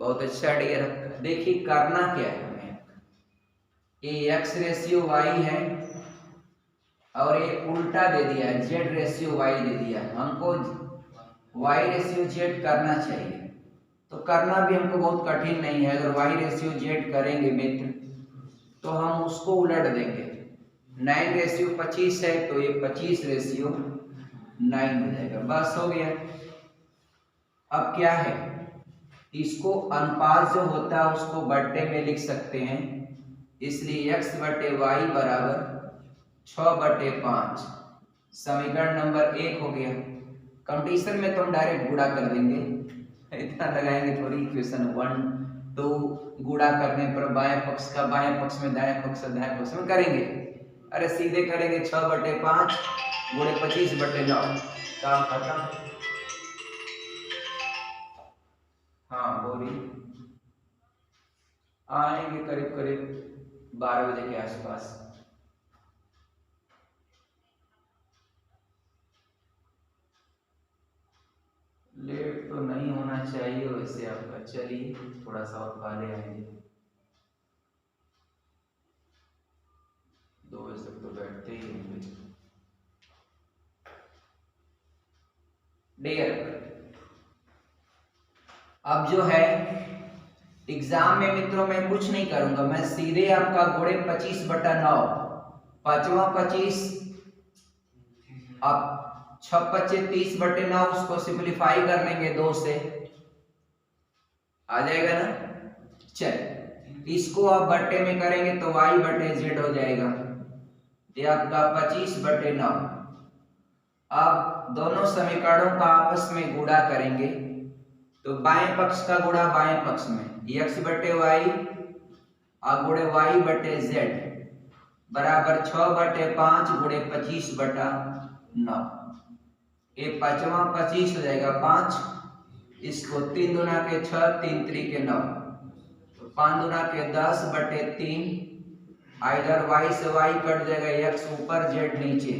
बहुत अच्छा डियर। देखिए करना क्या है हमें, ये x रेशियो y है और ये उल्टा दे दिया है, z रेशियो y दे दिया है। हमको y रेशियो z करना चाहिए, तो करना भी हमको बहुत कठिन नहीं है। अगर y रेशियो z करेंगे मित्र तो हम उसको उलट देंगे। 9 रेशियो 25 है तो ये 25 रेशियो 9 हो जाएगा, बस हो गया। अब क्या है, इसको अनुपात जो होता है उसको बट्टे में लिख सकते हैं, इसलिए x बटे वाई बराबर 6/5 समीकरण नंबर 1 हो गया। कंडीशन में तो हम डायरेक्ट गुणा कर देंगे, इतना लगाएंगे थोड़ी। इक्वेशन 1 2 गुणा करने पर बाएं पक्ष का बाएं पक्ष में दाएं पक्ष दाएं पक्ष में करेंगे। अरे सीधे करेंगे 6/5 गुणे 25/9, काम खत्म। हाँ बोलिए। आएंगे करीब करीब 12 बजे के आसपास। लेट तो नहीं होना चाहिए वैसे आपका, चलिए थोड़ा सा और पहले आएंगे। 2 बजे तक तो बैठते ही होंगे। डियर अब जो है एग्जाम में मित्रों मैं कुछ नहीं करूंगा, मैं सीधे आपका गुणे 25/9 पांचवा 25 अब 6×5 30/9 उसको सिंपलीफाई कर लेंगे 2 से, आ जाएगा ना। चल इसको आप बट्टे में करेंगे तो y/z हो जाएगा, ये आपका 25/9। अब दोनों समीकरणों का आपस में गुणा करेंगे तो बाएं पक्ष का गुणा बाएं पक्ष में x/y और गुणे y/z बराबर 6/5 गुणे 25/9। ये 5वां 25 हो जाएगा 5, इसको 3 दूना के 6 3 त्रिक 9 तो 5 दूना के 10/3। इधर y से y कट जाएगा, x ऊपर z नीचे,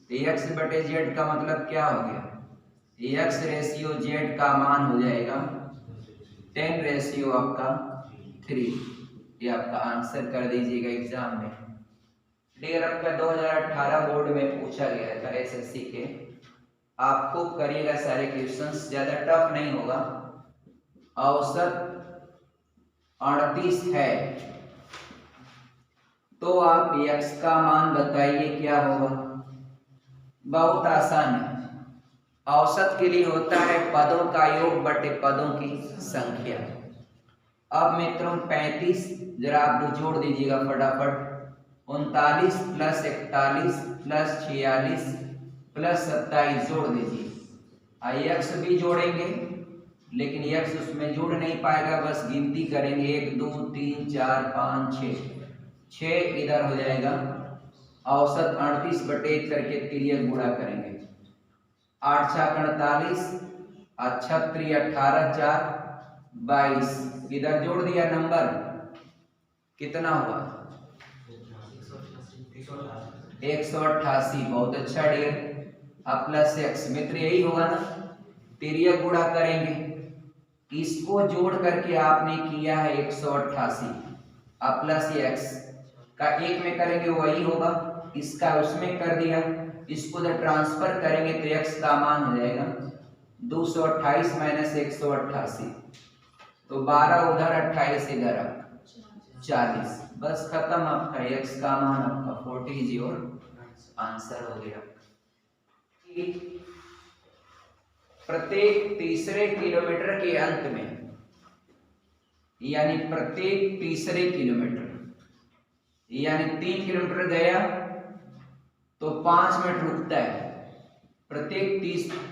तो x/z का मतलब क्या हो गया, x रेशियो z का मान हो जाएगा 10 रेशियो आपका 3। ये आपका आंसर कर दीजिएगा एग्जाम में। डियर आपका 2018 बोर्ड में पूछा गया था एसएससी के, आप खूब करिएगा सारे क्वेश्चंस, ज्यादा टफ नहीं होगा। औसत 38 है तो आप x का मान बताइए क्या होगा। बहुत आसान है, औसत के लिए होता है पदों का योग बटे पदों की संख्या। अब मित्रों 35 जरा आप जोड़ दीजिएगा फटाफट, 39 + 41 + 46 + 27 जोड़ दीजिए। x भी जोड़ेंगे लेकिन x उसमें जुड़ नहीं पाएगा, बस गिनती करेंगे 1 2 3 4 5 6 इधर हो जाएगा। औसत 38/1 करके तिर्यक गुणा करेंगे, 8 × 48 और 36 18 4 22 इधर जोड़ दिया, नंबर कितना हुआ 188। बहुत अच्छा डियर। अब प्लस x मित्र यही होगा ना, तिर्यक गुणा करेंगे, इसको जोड़ करके आपने किया है 188, अब प्लस x का एक में करेंगे वही होगा, इसका उसमें कर दिया, इसको जब ट्रांसफर करेंगे तो x का मान हो जाएगा 228 - 188, तो 12 उधर 28 इधर 40, बस खत्म। आपका x का मान आपका 40 और आंसर हो गया। प्रत्येक तीसरे किलोमीटर के अंत में, यानी प्रत्येक तीसरे किलोमीटर, यानी 3 किलोमीटर गया तो 5 मिनट रुकता है। प्रत्येक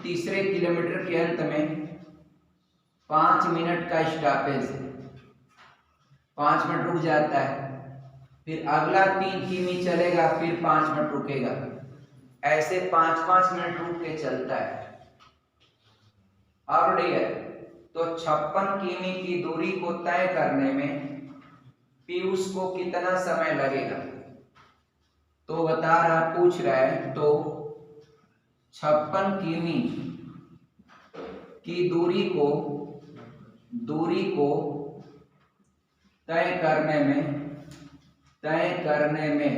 तीसरे किलोमीटर के अंत में 5 मिनट का स्टॉपेज है, 5 मिनट रुक जाता है, फिर अगला 3 किमी चलेगा, फिर 5 मिनट रुकेगा, ऐसे 5-5 मिनट रुक के चलता है। और डियर तो 56 किमी की दूरी को तय करने में पीयूष को कितना समय लगेगा, तो बता रहा पूछ रहा है, तो 56 किमी की दूरी को दूरी को तय करने में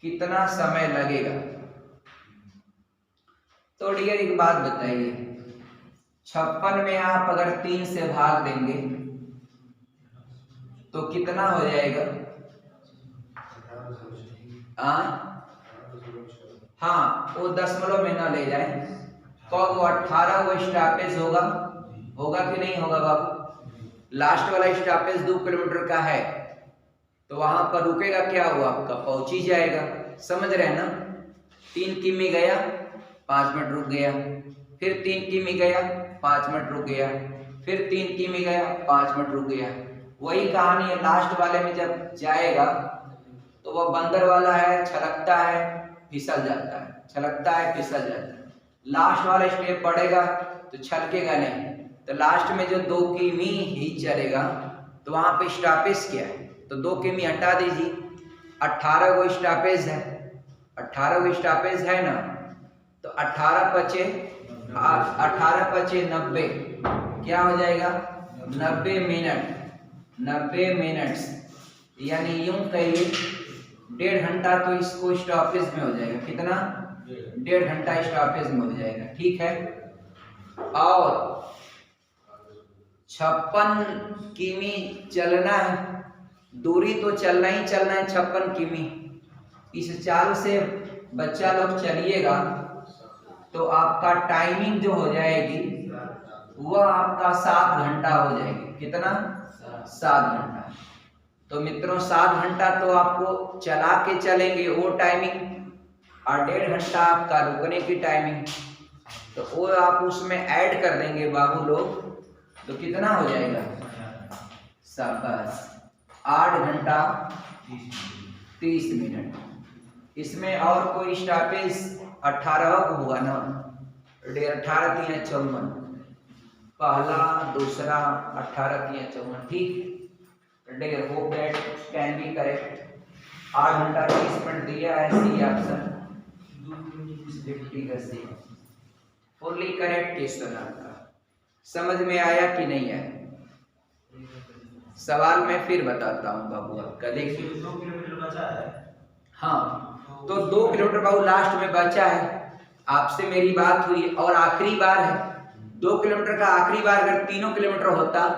कितना समय लगेगा। तो डियर एक बात बताइए, 56 में आप अगर 3 से भाग देंगे तो कितना हो जाएगा? हाँ, वो दशमलव में ना ले जाए। तो वो 18 वो स्टॉपेज होगा कि नहीं होगा बाबू? लास्ट वाला स्टॉपेज 2 किलोमीटर का है, तो वहां पर रुकेगा क्या हुआ आपका? पहुंच ही जाएगा। समझ रहे हैं ना? 3 किमी गया, 5 मिनट रुक गया, फिर 3 किमी गया, 5 मिनट रुक गया, फिर 3 किमी गया, 5 मिनट रुक गया। वही कहानी है, लास्ट वाले में जब जाएगा तो वह बंदर वाला है, छलकता है, फिसल जाता है, छलकता है, फिसल जाता है। लास्ट वाला स्टेप बढ़ेगा तो छलकेगा नहीं, तो लास्ट में जो 2 किमी ही चलेगा, तो वहां पे स्टॉपेज क्या है? तो 2 किमी हटा दीजिए, 18 गो स्टॉपेज है, 18 गो स्टॉपेज है ना, तो 18 पचे 90, क्या हो जाएगा? 90 मिनट, 90 मिनट्स, यानी यूं कहिए 1.5 घंटा तो इसको स्टॉपेज में हो जाएगा। कितना? 1.5 घंटा स्टॉपेज में हो जाएगा। ठीक है। और 56 किमी चलना है, दूरी तो चलना ही चलना है 56 किमी। इस चाल से बच्चा लोग चलिएगा तो आपका टाइमिंग जो हो जाएगी वह आपका 7 घंटा हो जाएगी। कितना? 7 घंटा। तो मित्रों 7 घंटा तो आपको चला के चलेंगे वो टाइमिंग, और 1.5 घंटा आपका रुकने की टाइमिंग, तो वो आप उसमें ऐड कर देंगे बाबू लोग, तो कितना हो जाएगा? शाबाश, 8 घंटा 30 मिनट। इसमें और कोई स्टॉपेज 18 को हुआ ना, 18 3 54, पहला दूसरा 18 3 54। ठीक, hope that can be correct. 8 घंटा 30 मिनट दिया है, सी ऑप्शन 50 का सी फुल्ली करेक्ट क्वेश्चन आपका। समझ में आया कि नहीं आया? सवाल मैं फिर बताता हूँ बाबू आपका, देखिए 2 किलोमीटर बचा है। हाँ, तो 2 किलोमीटर बाबू लास्ट में बचा है। आपसे मेरी बात हुई और आखिरी बार है, 2 किलोमीटर का आखिरी बार अगर 3 किलोमीटर होता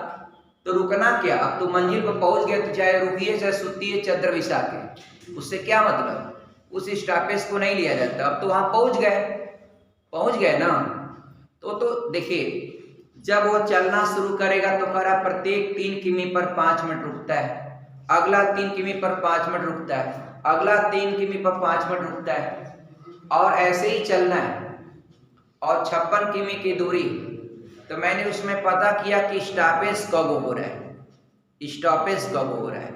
तो रुकना क्या? अब तो मंजिल पर पहुंच गए, तो चाहे रुकिए चाहे सुतिए चादर बिछा के, उससे क्या मतलब? उस स्टॉपेज को नहीं लिया जाता। अब तो वहां पहुंच गए ना। तो देखिए, जब वो चलना शुरू करेगा तो कह रहा प्रत्येक 3 किमी पर 5 मिनट रुकता है, अगला 3 किमी पर 5 मिनट रुकता है, अगला 3 किमी पर 5 मिनट रुकता है, और ऐसे ही चलना है। और 56 किमी की दूरी, तो मैंने उसमें पता किया कि स्टॉपेज कब हो रहा है, स्टॉपेज कब हो रहा है।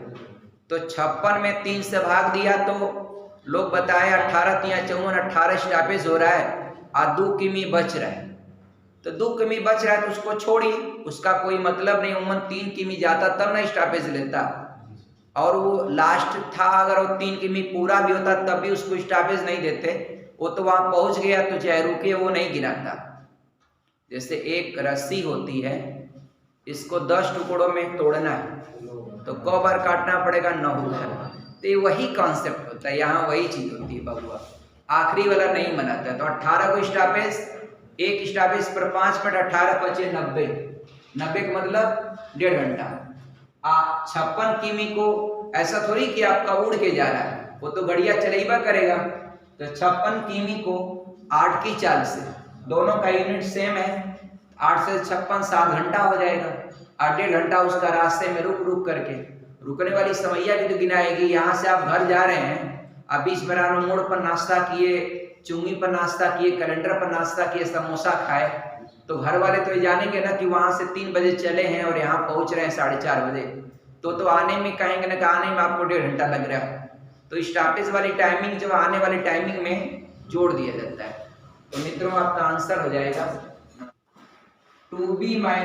तो 56 में 3 से भाग दिया तो लोग बताए 18 3 54, 18 स्टॉपेज हो रहा है, और 2 किमी बच रहा है। तो 2 किमी बच रहा है तो उसको छोड़िए, उसका कोई मतलब नहीं। उमन 3 किमी जाता तब ना स्टॉपेज लेता, और वो लास्ट था, अगर वो 3 किमी पूरा भी होता तब भी उसको स्टॉपेज नहीं देते। वो तो वहां पहुंच गया तो चाहे रुके वो नहीं गिराता। जैसे एक रस्सी होती है, इसको 10 टुकड़ों में तोड़ना है तो क बार काटना पड़ेगा? 9 बार। तो ये वही कॉन्सेप्ट होता है, यहाँ वही चीज होती है बबुआ, आखिरी वाला नहीं मनाता है। तो 18 को स्टॉपेज, एक स्टॉपेज पर 5 मिनट, 18 बचे 90, 90 का मतलब 1.5 घंटा। 56 किमी को ऐसा थोड़ी कि आपका उड़ के जा रहा है, वो तो गड़िया चलेगा करेगा। तो 56 किमी को 8 की चाल से, दोनों का यूनिट सेम है, 8 से 56 7 घंटा हो जाएगा। 1.5 घंटा उसका रास्ते में रुक करके, रुकने वाली समैया भी तो गिनाएगी। यहाँ से आप घर जा रहे हैं, आप बीच बरानो मोड़ पर नाश्ता किए, चुंगी पर नाश्ता किए, कैलेंडर पर नाश्ता किए, समोसा खाए, तो घर वाले तो ये जानेंगे ना कि वहां से 3 बजे चले हैं और यहाँ पहुंच रहे हैं 4:30 बजे। तो आने में कहेंगे ना, आने में आपको 1.5 घंटा लग रहा है। तो स्टॉपेज वाली टाइमिंग जो आने वाली टाइमिंग में जोड़ दिया जाता है। तो मित्रों आपका आंसर हो जाएगा 2b - a,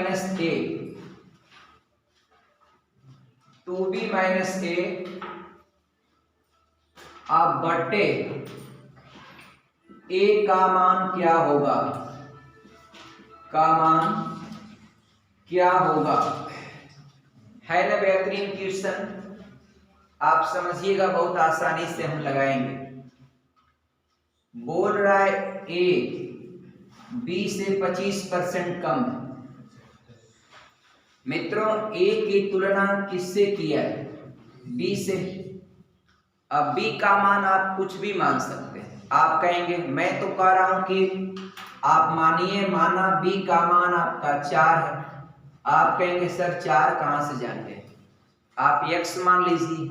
2b - a अब बटे a का मान क्या होगा? का मान क्या होगा। है ना बेहतरीन क्वेश्चन, आप समझिएगा, बहुत आसानी से हम लगाएंगे। बोल रहा है ए बी से 25% कम है। मित्रों ए की तुलना किससे किया है? बी से। अब बी का मान आप कुछ भी मान सकते हैं। आप कहेंगे मैं तो कह रहा हूं कि आप मानिए, माना बी का मान आपका 4 है। आप कहेंगे सर 4 कहां से जान गए? आप x मान लीजिए,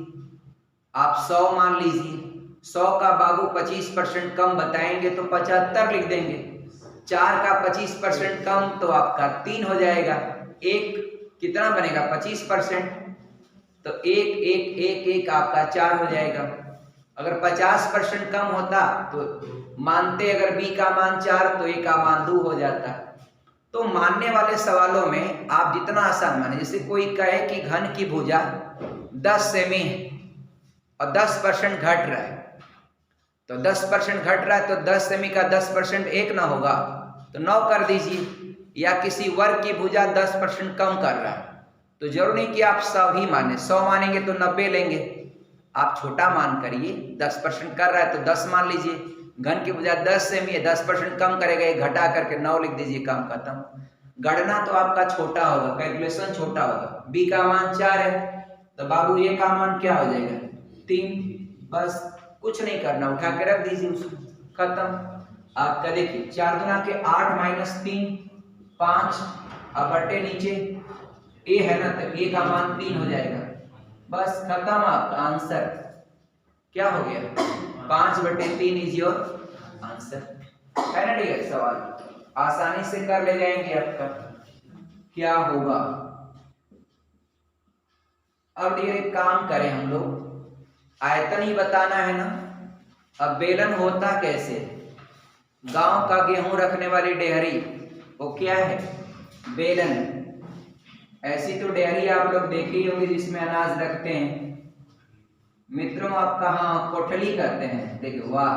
आप 100 मान लीजिए। 100 का बाबू 25% कम बताएंगे तो 75 लिख देंगे। 4 का 25% कम तो आपका 3 हो जाएगा। एक कितना बनेगा? 25%, तो 1 1 1 1 आपका 4 हो जाएगा। अगर 50% कम होता तो मानते, अगर बी का मान 4 तो ए का मान 2 हो जाता। तो मानने वाले सवालों में आप जितना आसान माने, जैसे कोई कहे कि घन की भुजा 10 सेमी है और 10% घट रहा है, तो 10% घट रहा है तो 10 सेमी का 10% 1 ना होगा तो 9 कर दीजिए। या किसी वर्ग की भुजा 10% कम कर रहा है, तो जरूर नहीं कि आप 100 ही माने। 100 मानेंगे तो 90 लेंगे। आप छोटा मान करिए, 10% कर रहा है तो 10 मान लीजिए। घन की भुजा 10 सेमी है, 10% कम करेगा, ये घटा करके 9 लिख दीजिए, काम खत्म। गणना तो आपका छोटा होगा, कैलकुलेशन छोटा होगा। बी का मान 4 है तो बाबू ए का मान क्या हो जाएगा? 3। बस कुछ नहीं करना, उठा के रख दीजिए उसको, खत्म। आपका देखिए 4 गुना के 8 माइनस 3 5, अब बटे नीचे ए है ना, तो ए का मान 3 हो जाएगा। बस खत्म, आपका आंसर क्या हो गया? 5/3 इज योर आंसर। है ना? ठीक है, सवाल आसानी से कर ले जाएंगे। आपका क्या होगा? अब एक काम करें हम लोग, आयतन ही बताना है ना। अब बेलन होता कैसे? गांव का गेहूं रखने वाली डेहरी, वो क्या है? बेलन। ऐसी तो डेयरी आप लोग देखी होगी जिसमें अनाज रखते हैं। मित्रों आप कहाँ कोठली करते हैं? देखो वाह,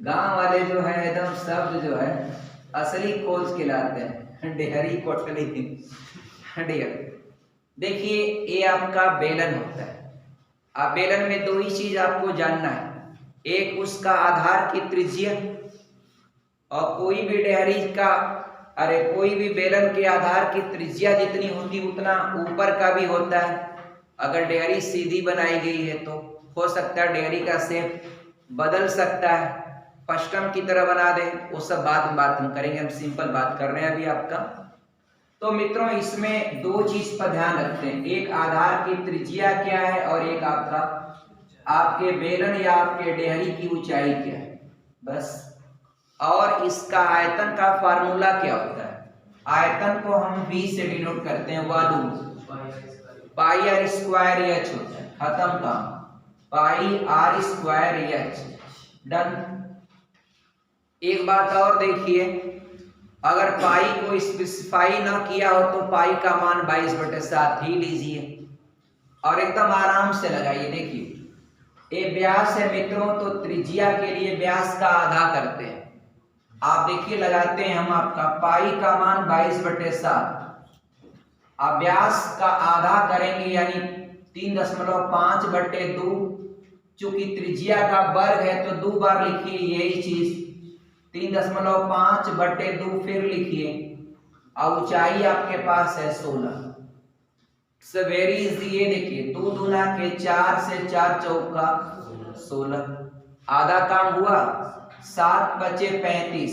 गांव वाले जो है एकदम शब्द जो है असली खोज के लाते हैं, डेहरी कोठली। देखिए ये आपका बेलन होता है। आप बेलन में 2 ही चीज आपको जानना है, एक उसका आधार की त्रिज्या, और कोई भी डेहरी का, अरे कोई भी बेलन के आधार की त्रिज्या जितनी होती उतना ऊपर का भी होता है। अगर डेहरी सीधी बनाई गई है तो हो सकता है डेहरी का शेप बदल सकता है, पश्चिम की तरह बना दे, वो सब बात हम करेंगे। हम सिंपल बात कर रहे हैं अभी आपका। तो मित्रों इसमें 2 चीज पर ध्यान रखते हैं, एक आधार की त्रिज्या क्या है और एक आपका आपके बेलन या आपके डेहरी की ऊंचाई क्या है, बस। और इसका आयतन का फार्मूला क्या होता है? आयतन को हम v से डिनोट करते हैं, पाई आर स्क्वायर एच होता है, खत्म काम। पाई आर स्क्वायर एच, डन। एक बात और देखिए, अगर पाई को स्पेसिफाई ना किया हो तो पाई का मान 22/7 ही लीजिए और एकदम आराम से लगाइए। देखिए ये व्यास है मित्रों, तो त्रिज्या के लिए व्यास का आधा करते हैं। आप देखिए लगाते हैं हम, आपका पाई का मान 22/7, आप व्यास का आधा करेंगे यानी 3.5/2। चूंकि त्रिज्या का वर्ग है तो 2 बार लिखिए यही चीज, 3.5/2 फिर लिखिए, और ऊंचाई आपके पास है 16। Very easy. ये देखिए 2 दूना के 4 से 4 चौका 16, आधा काम हुआ, 7 बचे 35,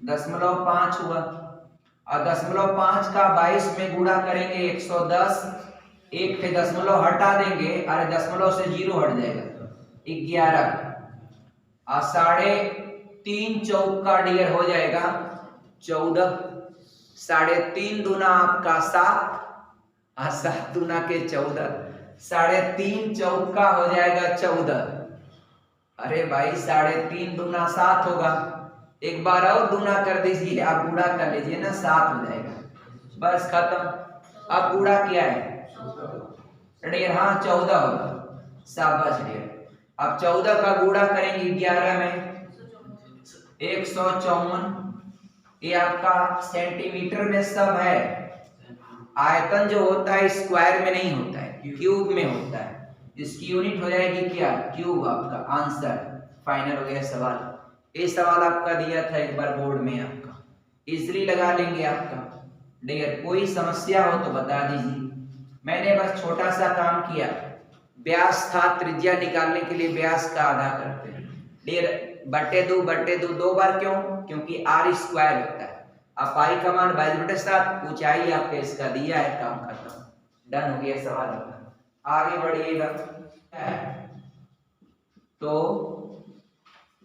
0.5 हुआ, और 0.5 का 22 में गुणा करेंगे 110, एक पे दशमलव हटा देंगे, अरे दशमलव से 0 हट जाएगा, 11, और 3.5 चौका डियर हो जाएगा 14, 3.5 दूना आपका 7, 7 दूना के 14, 3.5 चौका हो जाएगा 14। अरे भाई 3.5 दूना 7 होगा, एक बार और दूना कर दीजिए, आप गुणा कर लीजिए ना, 7 हो जाएगा, बस खत्म। अब गुणा क्या है डियर? हाँ 14 होगा, शाबाश डियर। अब 14 का गुणा करेंगे 11 में 154, ये आपका सेंटीमीटर में सब है, आयतन जो होता है स्क्वायर में नहीं होता है, क्यूब में होता है। इसकी यूनिट हो जाएगी क्या, क्यूब। आपका आंसर फाइनल हो गया सवाल। ये सवाल आपका दिया था एक बार बोर्ड में, आपका इजली लगा लेंगे आपका। डियर कोई समस्या हो तो बता दीजिए। मैंने बस छोटा सा काम किया, व्यास था, त्रिज्या निकालने के लिए व्यास का आधा करते हैं। डियर बटे दो 2 बार क्यों, क्योंकि आर स्क्वायर होता है। अब पाई का मान 22/7, ऊंचाई आपके इसका दिया है, काम खत्म, डन हो गया सवाल। आगे बढ़िएगा। तो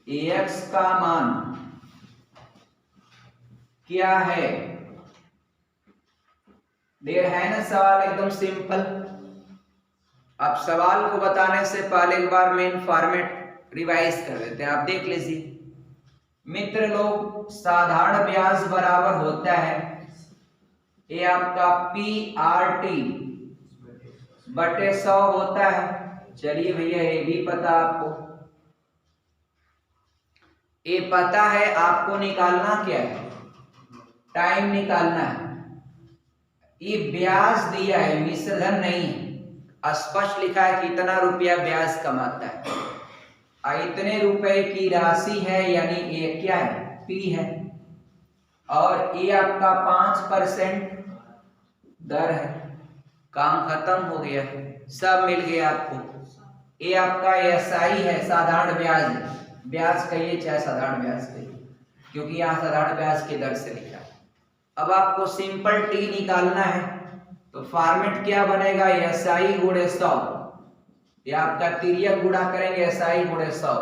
ax का मान क्या है, देर है ना सवाल एकदम सिंपल। अब सवाल को बताने से पहले एक बार मेन फॉर्मेट रिवाइज कर देते हैं, आप देख लीजिए। मित्र लोग, साधारण व्यास बराबर होता है ये आपका PRT बटे 100 होता है। चलिए भैया ये भी पता आपको, ये पता है। आपको निकालना क्या है, टाइम निकालना है। ये ब्याज दिया है, मिश्रधन नहीं है। स्पष्ट लिखा है कितना रुपया ब्याज कमाता है, इतने रुपए की राशि है, यानी ये क्या है, P है। और ये आपका 5% दर है। काम खत्म हो गया, सब मिल गया आपको। ये आपका SI है, साधारण ब्याज है। ब्याज कहिए चाहे साधारण ब्याज कहिए, क्योंकि यहाँ साधारण ब्याज के दर से लिखा है। अब आपको सिंपल T निकालना है, तो फॉर्मेट क्या बनेगा, SI गुणे 100। ये आपका तिर्यक गुणा करेंगे, SI गुणे 100।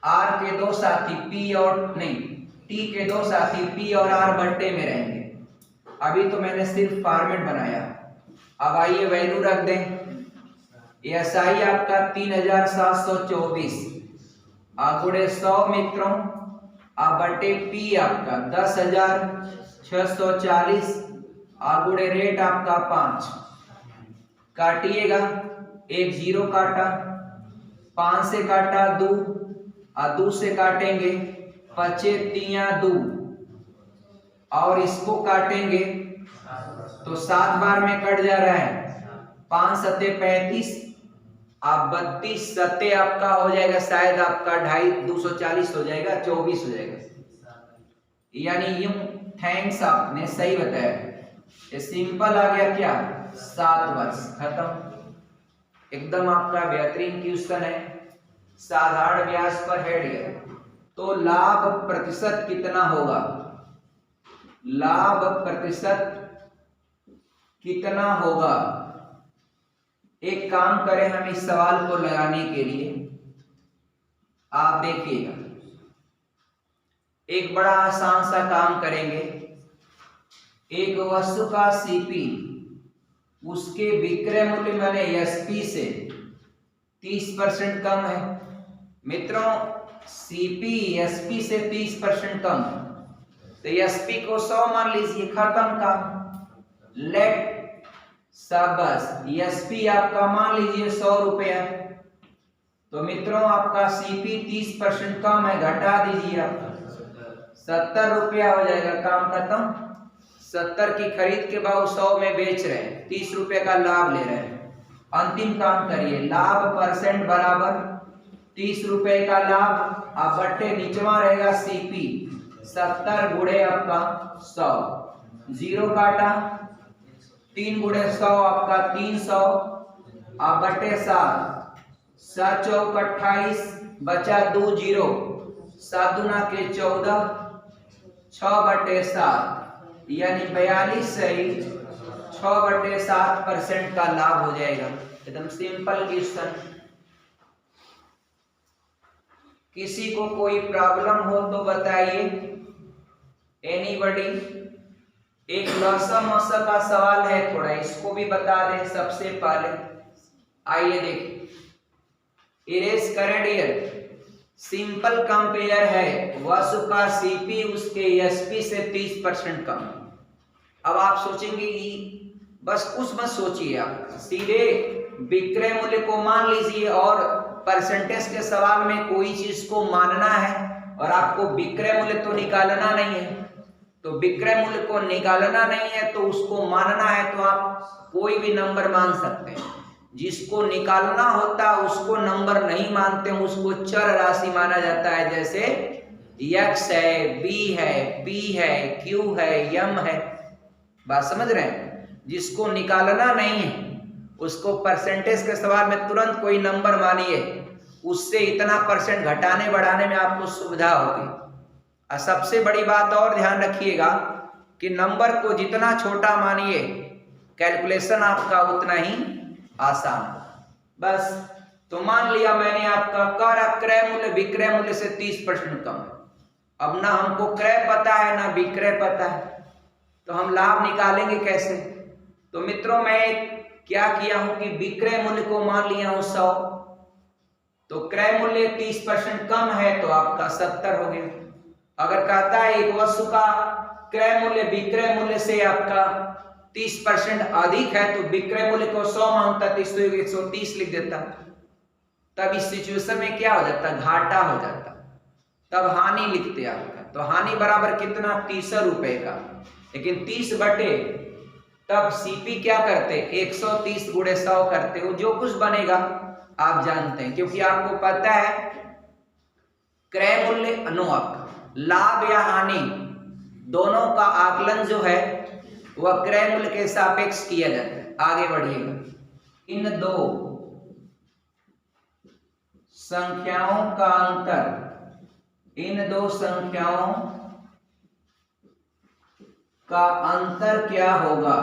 R के दो साथी P और नहीं, T के दो साथी P और R बट्टे में रहेंगे। अभी तो मैंने सिर्फ फॉर्मेट बनाया। अब आइए वैल्यू रख दें। SI आपका 3724 गुणे 100 मित्रों, बटे P आपका 10,640 गुणे रेट आपका 5। काटिएगा, एक 0 काटा, 5 से काटा 2, 2 से काटेंगे 5 3 2, और इसको काटेंगे तो 7 बार में कट जा रहा है। 5 सत्ते 35, 32 सत्ते आपका हो जाएगा, शायद आपका 2.5 240 हो जाएगा, 24 हो जाएगा। यानी यूं, थैंक्स, आपने सही बताया। ये सिंपल आ गया क्या, 7 वर्ष, खत्म। एकदम आपका बेहतरीन क्वेश्चन है, साधारण ब्याज पर है डियर। तो लाभ प्रतिशत कितना होगा, लाभ प्रतिशत कितना होगा। एक काम करें हम इस सवाल को लगाने के लिए, आप देखिएगा, एक बड़ा आसान सा काम करेंगे। एक वस्तु का CP उसके विक्रय मूल्य माने SP से 30% कम है। मित्रों, CP SP से 30% कम, तो SP को 100 मान लीजिए, खत्म काम। लेट शाबाश, SP आपका मान लीजिए 100 रुपया। तो मित्रों आपका CP 30% कम है, घटा दीजिए आप, 70 रुपया हो जाएगा, काम खत्म। 70 की खरीद के बाद 100 में बेच रहे हैं, 30 रुपये का लाभ ले रहे हैं। अंतिम काम करिए, लाभ परसेंट बराबर 30 रुपये का लाभ, आप बट्टे निचवा रहेगा CP 70 गुणे आपका 100, 0 काटा, 3 गुणे 100 आपका 300, आप बट्टे 7, 7 चौक 28, बचा 2 0, 7 दूना के 14, 6 बटे 7 यानी 42 सही 6 बटे 7% का लाभ हो जाएगा। एकदम सिंपल क्वेश्चन। किसी को कोई प्रॉब्लम हो तो बताइए, एनीबॉडी। एक लौसम मौसा का सवाल है, थोड़ा इसको भी बता दें सबसे पहले। आइए देखिए, इरेज करें डियर। सिंपल कंपेयर है, वस्तु का CP उसके SP से 30% कम। अब आप सोचेंगे कि बस कुछ मत सोचिए, आप सीधे विक्रय मूल्य को मान लीजिए, और परसेंटेज के सवाल में कोई चीज को मानना है और आपको विक्रय मूल्य तो निकालना नहीं है। तो विक्रय मूल्य को निकालना नहीं है तो उसको मानना है, तो आप कोई भी नंबर मान सकते हैं। जिसको निकालना होता है उसको नंबर नहीं मानते हैं, उसको चर राशि माना जाता है। जैसे x है, b है, p है, q है, m है। बात समझ रहे हैं? जिसको निकालना नहीं है उसको परसेंटेज के सवाल में तुरंत कोई नंबर मानिए, उससे इतना परसेंट घटाने बढ़ाने में आपको सुविधा होगी। और सबसे बड़ी बात और ध्यान रखिएगा कि नंबर को जितना छोटा मानिए कैलकुलेशन आपका उतना ही आसान। बस तो मान लिया मैंने आपका क्रय मूल्य विक्रय मूल्य से 30% कम है। अब ना हमको क्रय पता है ना विक्रय पता है, तो हम लाभ निकालेंगे कैसे? तो मित्रों मैं क्या किया हूं कि विक्रय मूल्य को मान लिया हूं 100, तो क्रय मूल्य 30% कम है तो आपका 70 हो गया। अगर कहता है एक वस्तु का क्रय मूल्य विक्रय मूल्य से आपका 30% अधिक है तो विक्रय मूल्य को 100 मानता तो 130 लिख देता। तब इस सिचुएशन में क्या हो जाता? घाटा हो जाता, तब हानि लिखते आपका। तो हानि बराबर कितना? 30 रुपए का, लेकिन 30 बटे तब सीपी क्या करते? 130 गुणे 100 करते हो, जो कुछ बनेगा आप जानते हैं, क्योंकि आपको पता है क्रय मूल्य आपका लाभ या हानि दोनों का आकलन जो है वह क्रय मूल्य के सापेक्ष किया जाता है। आगे बढ़िएगा। इन दो संख्याओं का अंतर, इन दो संख्याओं का अंतर क्या होगा?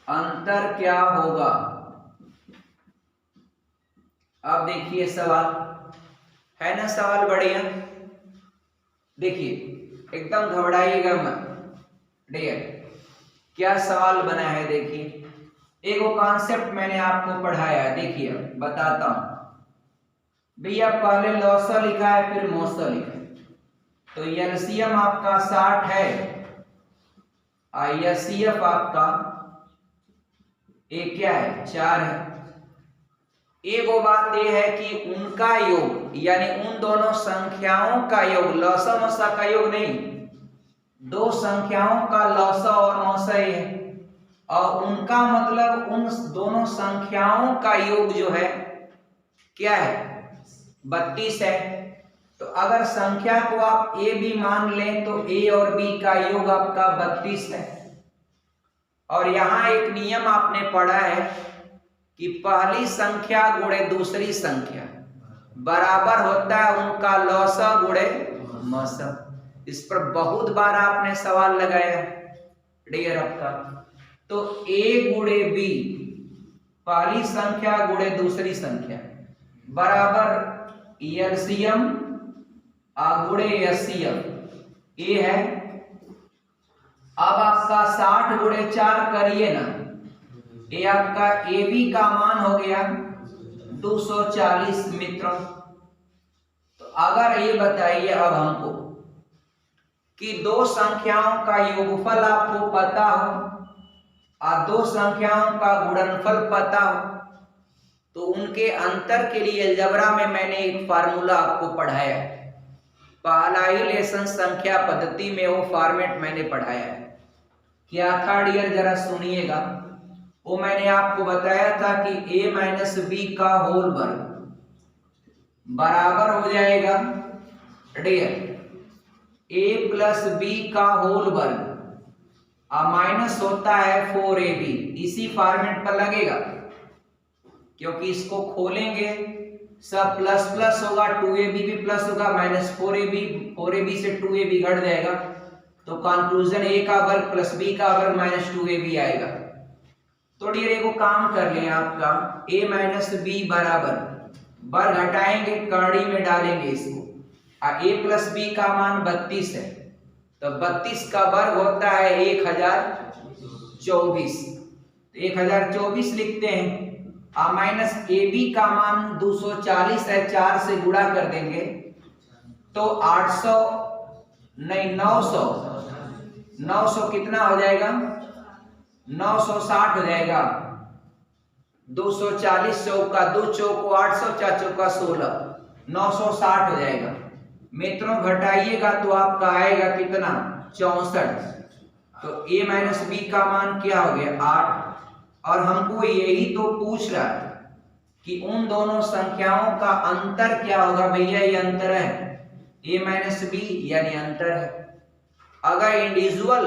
अंतर क्या होगा? अब देखिए सवाल है ना, सवाल बढ़िया। देखिए एकदम घबराइएगा मत, डियर क्या सवाल बना है। देखिए एक वो कॉन्सेप्ट मैंने आपको पढ़ाया है, देखिए बताता हूं भैया। पहले लॉसा लिखा है फिर मौसा लिखा है, तो एलसीएम आपका 60 है और एचसीएफ आपका एक क्या है? 4 है। एक वो बात यह है कि उनका योग यानी उन दोनों संख्याओं का योग, लौसा मौसा का योग नहीं, दो संख्याओं का लौसा और मौसा है, और उनका मतलब उन दोनों संख्याओं का योग जो है क्या है? 32 है। तो अगर संख्या को आप ए बी मान लें तो ए और बी का योग आपका 32 है। और यहां एक नियम आपने पढ़ा है कि पहली संख्या गुणे दूसरी संख्या बराबर होता है उनका लौसा गुणे मौसा। इस पर बहुत बार आपने सवाल लगाया डियर आपका। तो ए गुणे बी पहली संख्या गुणे दूसरी संख्या बराबर एलसीएम गुणे एचसीएफ ए है। अब आपका 60 गुणे 4 करिए ना, ये आपका ए बी का मान हो गया 240 मित्रों। तो अगर ये बताइए अब हमको कि दो संख्याओं का योगफल आपको पता हो और दो संख्याओं का गुणनफल पता हो, तो उनके अंतर के लिए अलजेब्रा में मैंने एक फार्मूला आपको पढ़ाया है। पहला ही लेसन संख्या पद्धति में वो फॉर्मेट मैंने पढ़ाया है। क्या था डियर जरा सुनिएगा। वो मैंने आपको बताया था कि a माइनस बी का होल वर्ग बराबर हो जाएगा डियर a प्लस बी का होल वर्ग और माइनस होता है 4ab। इसी फॉर्मेट पर लगेगा क्योंकि इसको खोलेंगे सब प्लस प्लस होगा, 2ab भी प्लस होगा, माइनस 4ab से 2ab घट जाएगा, तो कंक्लूजन a का वर्ग प्लस b का वर्ग माइनस 2ab आएगा। तो डियर एगो काम कर लें आपका a माइनस बी बराबर वर्ग हटाएंगे, कड़ी में डालेंगे इसको, और a प्लस बी का मान 32 है, तो 32 का वर्ग होता है 1024, 1024 लिखते हैं। और माइनस ए बी का मान 240 है, 4 से गुणा कर देंगे तो 800 नहीं 900 कितना हो जाएगा? 960 हो जाएगा। 240 चौका 2 चौको 800 4 चौका 16, 960 हो जाएगा। मित्रों घटाइएगा तो आपका आएगा कितना 64। तो a माइनस बी का मान क्या हो गया 8। और हमको यही तो पूछ रहा है कि उन दोनों संख्याओं का अंतर क्या होगा। भैया ये अंतर है a माइनस बी यानी अंतर है। अगर इंडिविजुअल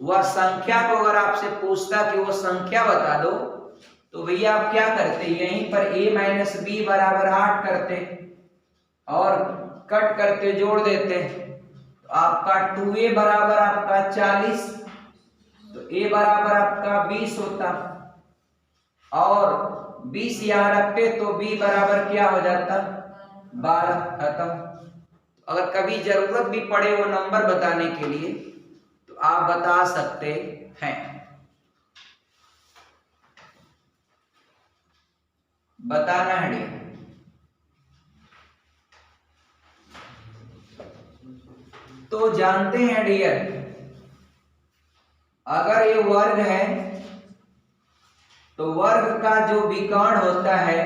वह संख्या को अगर आपसे पूछता कि वो संख्या बता दो तो भैया आप क्या करते यहीं पर a माइनस बी बराबर 8 करते और कट करते जोड़ देते। तो आपका 2a बराबर आपका 40, तो a बराबर आपका 20 होता और 20 यहाँ रखते तो b बराबर क्या हो जाता 12। खत्म। अगर कभी जरूरत भी पड़े वो नंबर बताने के लिए तो आप बता सकते हैं। बताना है डियर। तो जानते हैं डियर, अगर ये वर्ग है तो वर्ग का जो विकर्ण होता है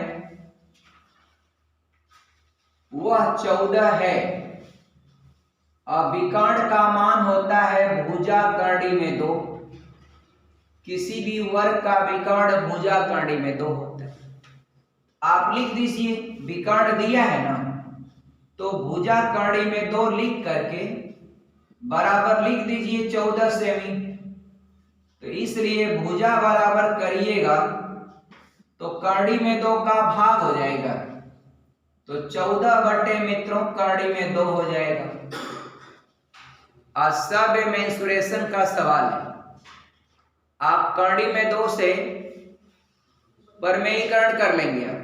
वह 14 है और विकर्ण का मान होता है भुजा कर्णी में 2। किसी भी वर्ग का विकर्ण भुजा कर्णी में 2 होता है। आप लिख दीजिए विकर्ण दिया है ना तो भुजा कर्णी में 2 लिख करके बराबर लिख दीजिए 14 सेमी। तो इसलिए भुजा बराबर करिएगा तो कर्णी में 2 का भाग हो जाएगा तो 14 बटे मित्रों कर्णी में 2 हो जाएगा। आज सब मेंसुरेशन का सवाल है। आप कर्णी में 2 से परमेयीकरण कर लेंगे आप,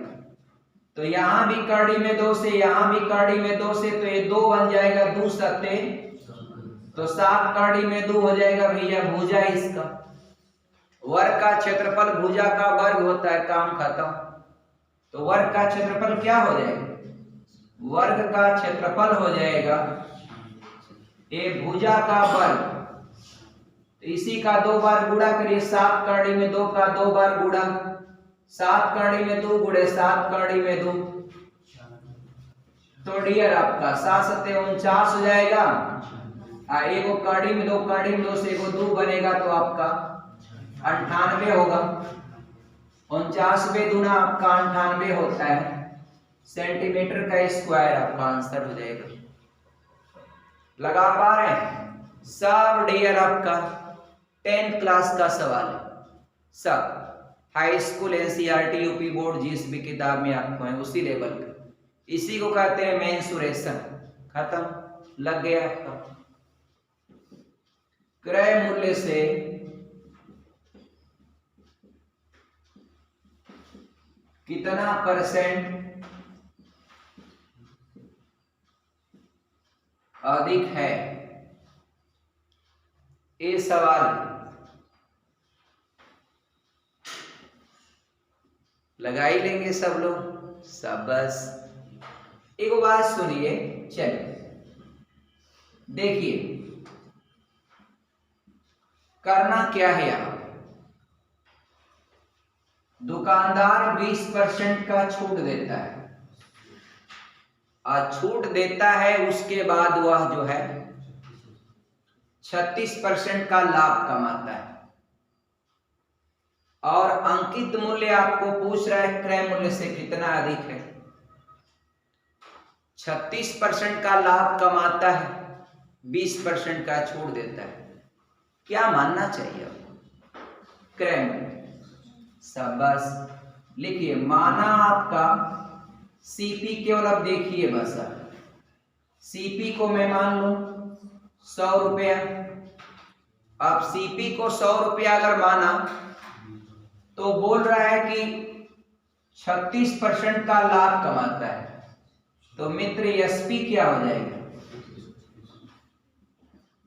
तो यहां भी कर्णी में 2 से यहां भी कर्णी में 2 से, तो ये 2 बन जाएगा 2 सत्ते तो 7 कर्णी में 2 हो जाएगा भैया भुजा इसका। वर्ग का क्षेत्रफल भुजा का वर्ग होता है, काम खत्म। तो वर्ग का क्षेत्रफल क्या हो जाएगा, वर्ग का क्षेत्रफल हो जाएगा ये भुजा का वर्ग। तो इसी का 2 बार गुणा करिए, 7 कर्णी में 2 का 2 बार गुणा, 7 कर्णी में 2 गुणे 7 कर्णी में 2। तो डियर आपका 7 सत्ते 49 हो जाएगा। एगो कर्णी में 2 कर्णी में 2 से एगो 2 बनेगा तो आपका 98 होगा। 49 दूना आपका 98 होता है सेंटीमीटर का स्क्वायर आपका आंसर हो जाएगा। लगा पा रहे हैं सब डियर। आपका 10th क्लास का सवाल है सब, high school NCERT UP board जिस भी किताब में आपको है उसी लेवल का, इसी को कहते हैं मेंसुरेशन। खत्म, लग गया आपका। क्रय मूल्य से कितना % अधिक है, ये सवाल लगा ही लेंगे सब लोग। सब बस एक बात सुनिए, चलिए देखिए करना क्या है। यहां दुकानदार 20% का छूट देता है और छूट देता है उसके बाद वह जो है 36% का लाभ कमाता है। और अंकित मूल्य आपको पूछ रहा है क्रय मूल्य से कितना अधिक है। 36% का लाभ कमाता है, 20% का छूट देता है। क्या मानना चाहिए आपको, क्रय मूल्य। शाबाश, लिखिए माना आपका सीपी केवल, अब देखिए बस सीपी को मैं मान लूं 100 रुपया। अब सीपी को 100 रुपया अगर माना तो बोल रहा है कि 36% का लाभ कमाता है, तो मित्र एसपी क्या हो जाएगा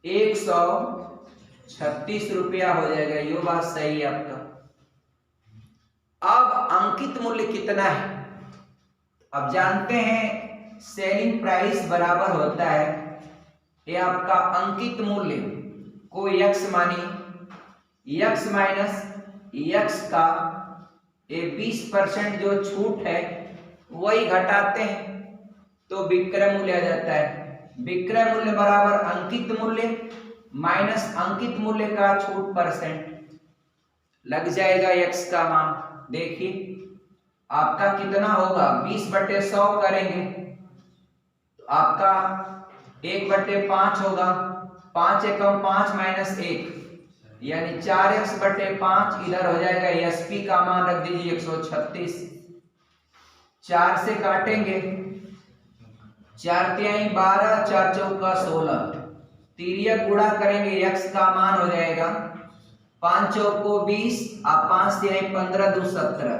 136 रुपया हो जाएगा। ये बात सही है आपका। अब अंकित मूल्य कितना है, अब जानते हैं सेलिंग प्राइस बराबर होता है ये आपका अंकित मूल्य को x मानी x माइनस x का ये 20% जो छूट है वही घटाते हैं तो विक्रय मूल्य आ जाता है। विक्रय मूल्य बराबर अंकित मूल्य माइनस अंकित मूल्य का छूट परसेंट, लग जाएगा x का मान। देखिए आपका कितना होगा, 20/100 करेंगे तो आपका 1/5 होगा, 5 एकम 5 माइनस 1 यानी 4x/5 इधर हो जाएगा। एसपी का मान रख दीजिए 136, 4 से काटेंगे, 4 तिहाई 12, 4 चौका 16, तिर्यक गुणा करेंगे x का मान हो जाएगा 5 चौको 20 और 5 तिहाई 15 2 17,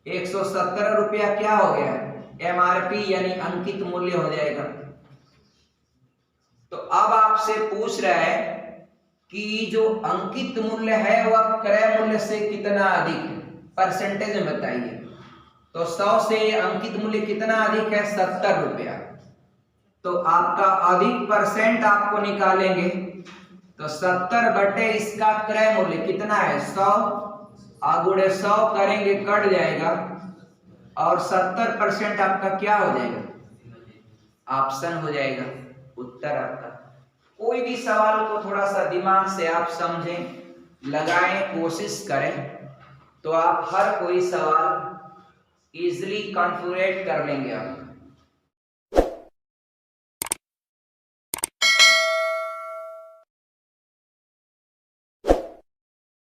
117 रुपया क्या हो गया, एमआरपी यानी अंकित मूल्य हो जाएगा। तो अब आपसे पूछ रहा है कि जो अंकित मूल्य है वह क्रय मूल्य से कितना अधिक है, परसेंटेज में बताइए। तो 100 से अंकित मूल्य कितना अधिक है, 70 रुपया। तो आपका अधिक परसेंट आपको निकालेंगे तो 70 बटे इसका क्रय मूल्य कितना है 100, गुणे 100 करेंगे कट जाएगा और 70% आपका क्या हो जाएगा, ऑप्शन हो जाएगा उत्तर आपका। कोई भी सवाल को थोड़ा सा दिमाग से आप समझें, लगाएं, कोशिश करें तो आप हर कोई सवाल इजीली कॉन्फिगर कर लेंगे आप।